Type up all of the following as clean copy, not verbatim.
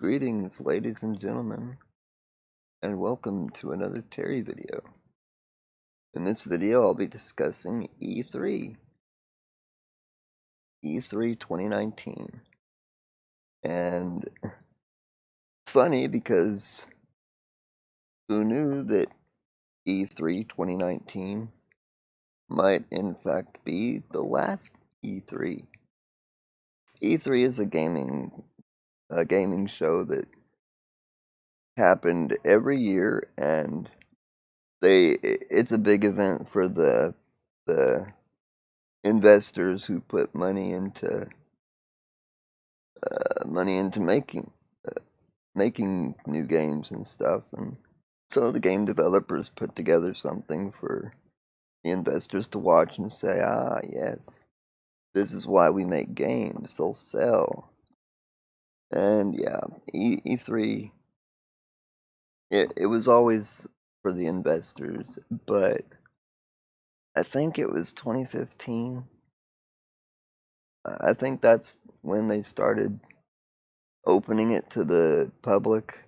Greetings, ladies and gentlemen, and welcome to another Terry video. In this video, I'll be discussing E3 2019. And it's funny because who knew that E3 2019 might in fact be the last E3? E3 is a gaming show that happened every year, and it's a big event for the investors who put money into making new games and stuff. And so the game developers put together something for the investors to watch and say, ah, yes, this is why we make games, they'll sell. And yeah, E3, it was always for the investors, but I think it was 2015. I think that's when they started opening it to the public,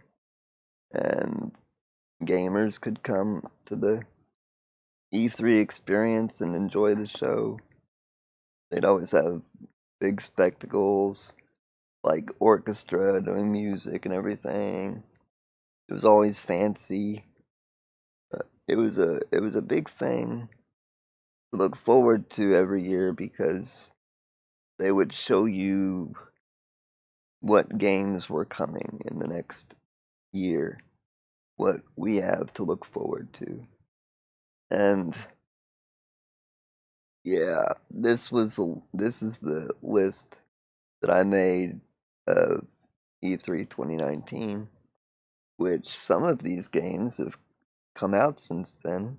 and gamers could come to the E3 experience and enjoy the show. They'd always have big spectacles, like orchestra doing music and everything. It was always fancy. It was a big thing to look forward to every year because they would show you what games were coming in the next year, what we have to look forward to. And yeah, this is the list that I made of E3 2019, which some of these games have come out since then,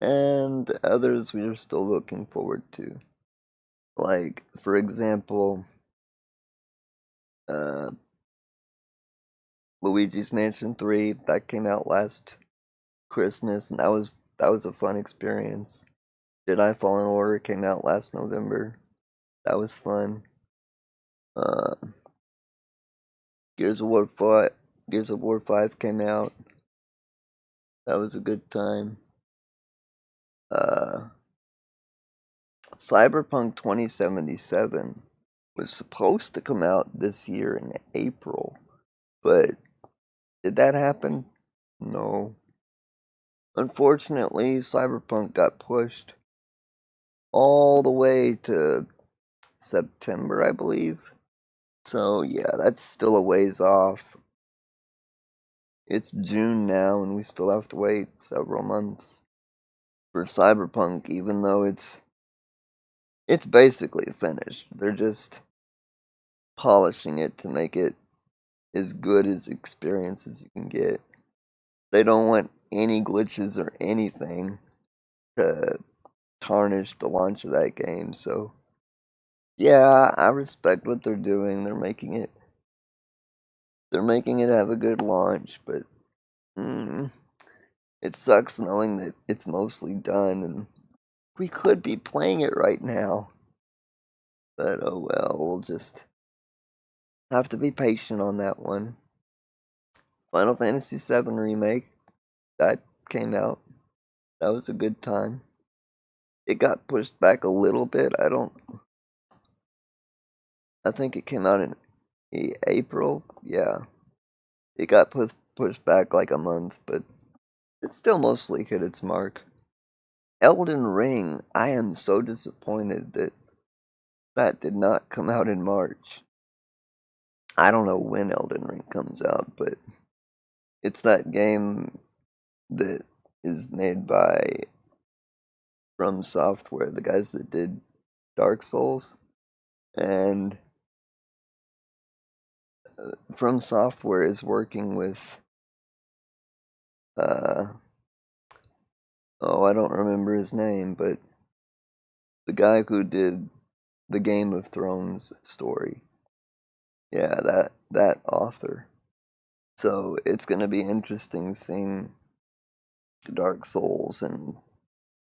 and others we are still looking forward to. Like, for example, uh, Luigi's Mansion 3, that came out last Christmas, and that was a fun experience. Jedi Fallen Order came out last November. That was fun. Uh, Gears of War 5 came out. That was a good time. Cyberpunk 2077 was supposed to come out this year in April, but did that happen? No. Unfortunately, Cyberpunk got pushed all the way to September, I believe. So yeah, that's still a ways off. It's June now, and we still have to wait several months for Cyberpunk, even though it's basically finished. They're just polishing it to make it as good as experience as you can get. They don't want any glitches or anything to tarnish the launch of that game. So yeah, I respect what they're doing. They're making it have a good launch, but it sucks knowing that it's mostly done and we could be playing it right now. But oh well, we'll just have to be patient on that one. Final Fantasy VII Remake, that came out. That was a good time. It got pushed back a little bit. I think it came out in April. Yeah. It got pushed back like a month, but it still mostly hit its mark. Elden Ring, I am so disappointed that that did not come out in March. I don't know when Elden Ring comes out, but it's that game that is made by From Software, the guys that did Dark Souls. And From Software is working with I don't remember his name, but the guy who did the Game of Thrones story. Yeah, that author. So it's gonna be interesting seeing Dark Souls and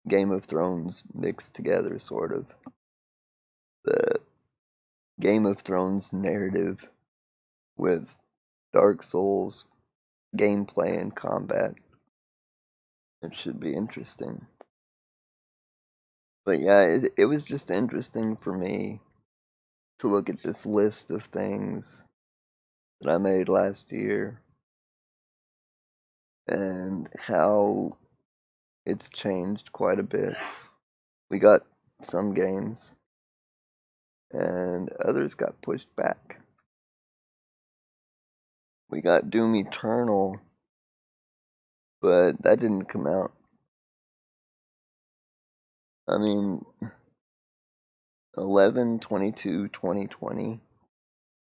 Game of Thrones mixed together, sort of. The Game of Thrones narrative with Dark Souls gameplay and combat. It should be interesting. But yeah, it was just interesting for me to look at this list of things that I made last year and how it's changed quite a bit. We got some games and others got pushed back. We got Doom Eternal, but that didn't come out. I mean, 11/22/2020.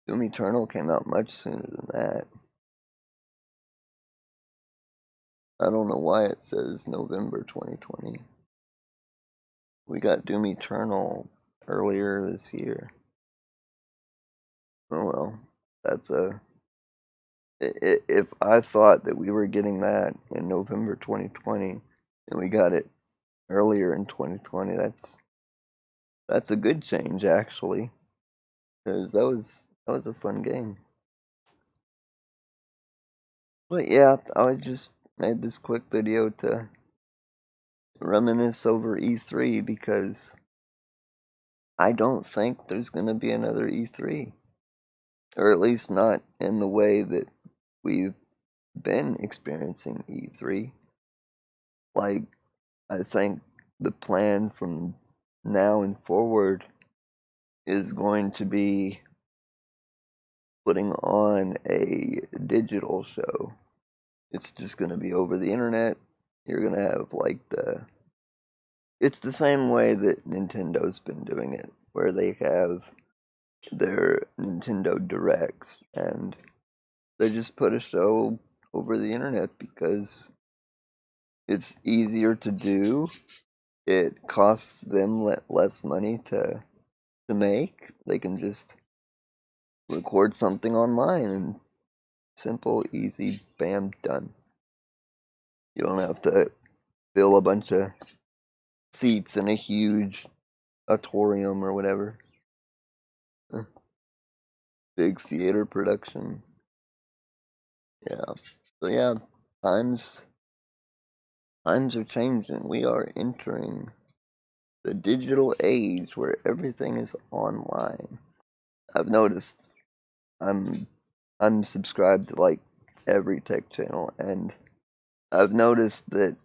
Doom Eternal came out much sooner than that. I don't know why it says November 2020. We got Doom Eternal earlier this year. Oh well, that's a. If I thought that we were getting that in November 2020 and we got it earlier in 2020, that's a good change actually, because that was a fun game. But yeah, I just made this quick video to reminisce over E3 because I don't think there's gonna be another E3, or at least not in the way that we've been experiencing E3. Like, I think the plan from now and forward is going to be putting on a digital show. It's just going to be over the internet. You're going to have like it's the same way that Nintendo's been doing it, where they have their Nintendo Directs and they just put a show over the internet because it's easier to do. It costs them less money to make. They can just record something online and simple, easy, bam, done. You don't have to fill a bunch of seats in a huge auditorium or whatever. Big theater production. Yeah. So yeah, times are changing. We are entering the digital age where everything is online. I've noticed I'm subscribed to like every tech channel, and I've noticed that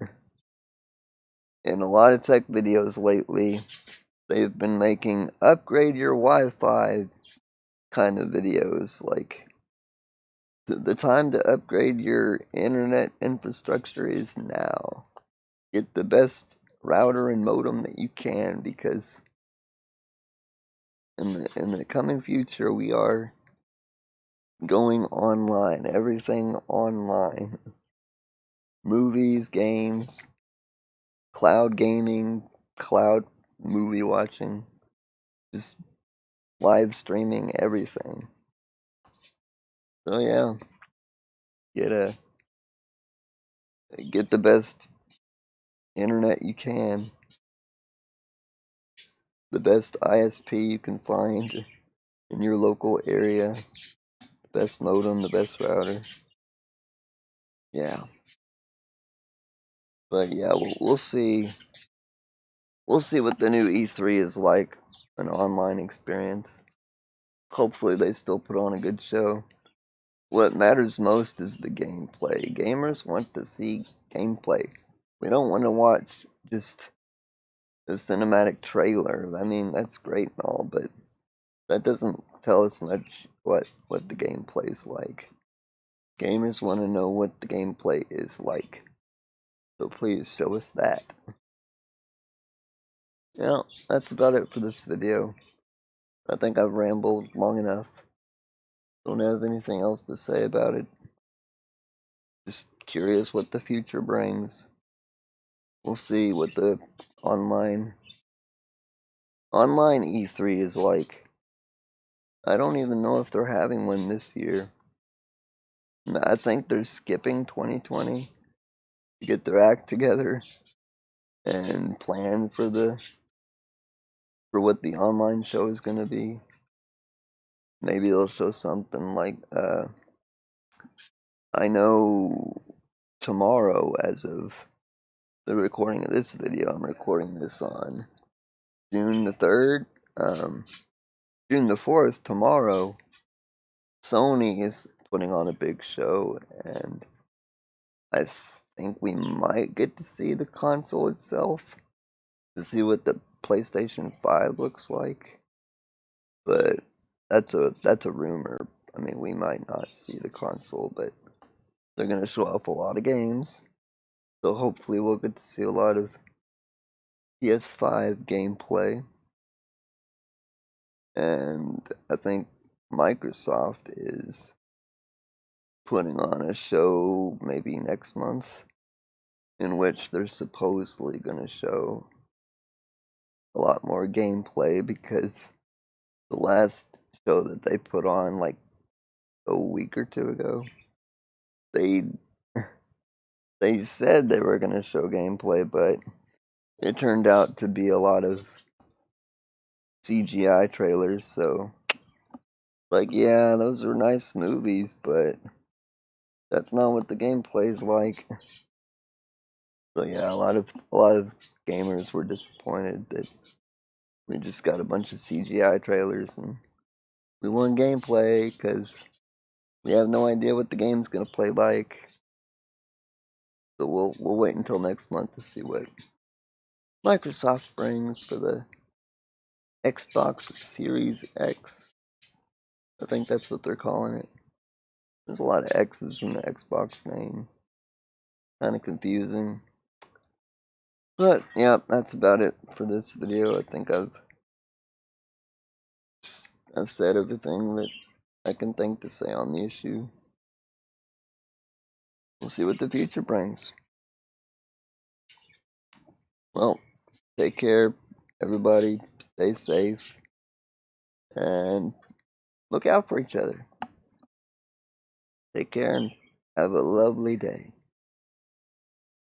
in a lot of tech videos lately, they've been making upgrade your Wi-Fi kind of videos. Like, the time to upgrade your internet infrastructure is now. Get the best router and modem that you can, because in the coming future we are going online. Everything online. Movies, games, cloud gaming, cloud movie watching, just live streaming everything. So yeah, get a get the best internet you can, the best ISP you can find in your local area, the best modem, the best router. Yeah, but yeah, we'll see. We'll see what the new E3 is like, an online experience. Hopefully, they still put on a good show. What matters most is the gameplay. Gamers want to see gameplay. We don't want to watch just a cinematic trailer. I mean, that's great and all, but that doesn't tell us much what the gameplay is like. Gamers want to know what the gameplay is like. So please show us that. Yeah, that's about it for this video. I think I've rambled long enough. Don't have anything else to say about it. Just curious what the future brings. We'll see what the online E3 is like. I don't even know if they're having one this year. I think they're skipping 2020 to get their act together and plan for what the online show is going to be. Maybe they'll show something like I know tomorrow, as of the recording of this video, I'm recording this on June the 3rd. June the 4th, tomorrow, Sony is putting on a big show, and I think we might get to see the console itself, to see what the PlayStation 5 looks like. But that's a rumor. I mean, we might not see the console, but they're gonna show off a lot of games. So hopefully we'll get to see a lot of PS5 gameplay. And I think Microsoft is putting on a show maybe next month in which they're supposedly gonna show a lot more gameplay, because the last show that they put on like a week or two ago, they they said they were gonna show gameplay, but it turned out to be a lot of CGI trailers. So like, yeah, those are nice movies, but that's not what the gameplay is like. So yeah, a lot of gamers were disappointed that we just got a bunch of CGI trailers and we want gameplay, because we have no idea what the game's gonna play like. So we'll wait until next month to see what Microsoft brings for the Xbox Series X. I think that's what they're calling it. There's a lot of X's in the Xbox name. Kind of confusing. But yeah, that's about it for this video. I think I've said everything that I can think to say on the issue. We'll see what the future brings. Well, take care, everybody. Stay safe and look out for each other. Take care and have a lovely day.